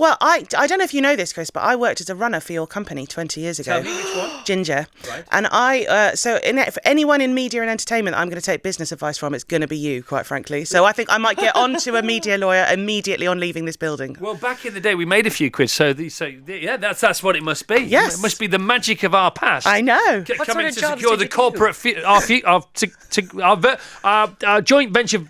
Well, I don't know if you know this, Chris, but I worked as a runner for your company 20 years ago. Tell me which one. Ginger. Right. And for anyone in media and entertainment I'm going to take business advice from, it's going to be you, quite frankly. So I think I might get onto a media lawyer immediately on leaving this building. Well, back in the day, we made a few quids, so that's what it must be. Yes. It must be the magic of our past. I know. What Coming sort of to jobs secure did the you corporate our joint venture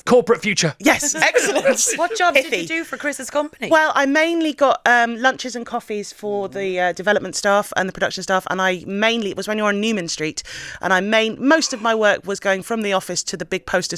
corporate future. Yes, excellent. What jobs did Pithy. you do for Chris's company? Well, I mainly got lunches and coffees for the development staff and the production staff, and it was when you're on Newman Street, and most of my work was going from the office to the big post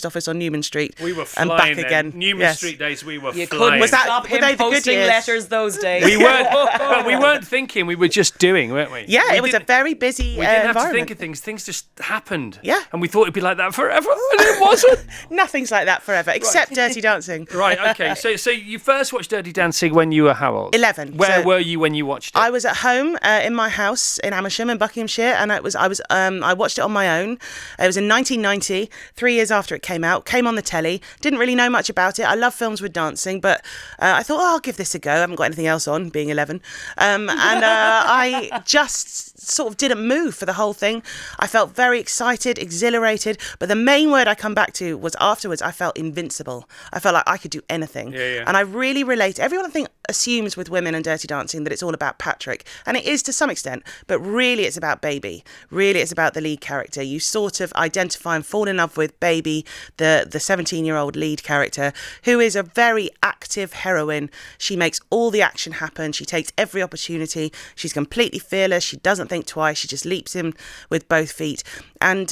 office on Newman Street. We were and flying back then. again. Newman Street days, we were you flying. couldn't Was that- stop were him they the good posting years? letters those days. We weren't, but we weren't thinking. We were just doing, weren't we? Yeah, We it was a didn't- very busy We didn't have to environment. think of things. Things just happened. Yeah. And we thought it'd be like that forever, and it wasn't. Nothing's like that forever, except Dirty Dancing. Right. Okay. So you first watched Dirty Dancing when you were how old? 11. Where So were you when you watched it? I was at home in my house in Amersham in Buckinghamshire, and I watched it on my own. It was in 1990, 3 years after it came out. Came on the telly. Didn't really know much about it. I love films with dancing, but I thought, I'll give this a go. I haven't got anything else on, being 11, and I just sort of didn't move for the whole thing. I felt very excited, exhilarated, but the main word I come back to was afterwards. I felt invincible. I felt like I could do anything. Yeah. And I really relate. Everyone, I think, assumes with women and Dirty Dancing that it's all about Patrick. And it is to some extent. But really, it's about Baby. Really, it's about the lead character. You sort of identify and fall in love with Baby, the 17-year-old lead character, who is a very active heroine. She makes all the action happen. She takes every opportunity. She's completely fearless. She doesn't think twice. She just leaps in with both feet. And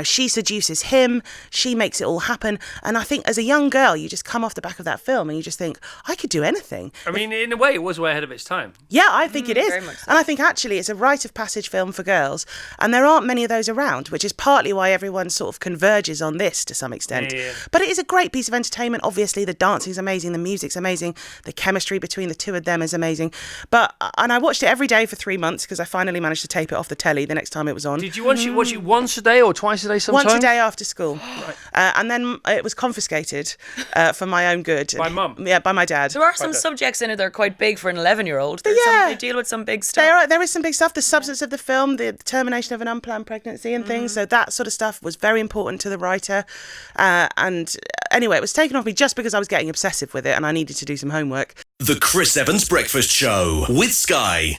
she seduces him. She makes it all happen. And I think as a young girl, you just come off the back of that film and you just think, I could do anything. I mean, in a way, it was way ahead of its time. Yeah, I think it is. very much so. And I think actually it's a rite of passage film for girls. And there aren't many of those around, which is partly why everyone sort of converges on this to some extent. Yeah. But it is a great piece of entertainment. Obviously, the dancing's amazing. The music's amazing. The chemistry between the two of them is amazing. And I watched it every day for 3 months because I finally managed to tape it off the telly the next time it was on. Did you watch it once a day or twice a day sometimes? Once a day after school. And then it was confiscated for my own good. By mum? Yeah, by my dad. There are some subjects in it that are quite big for an 11-year-old. Yeah. They deal with some big stuff. There is some big stuff. The substance of the film, the termination of an unplanned pregnancy and things. So that sort of stuff was very important to the writer. And anyway, it was taken off me just because I was getting obsessive with it and I needed to do some homework. The Chris Evans Breakfast Show with Sky.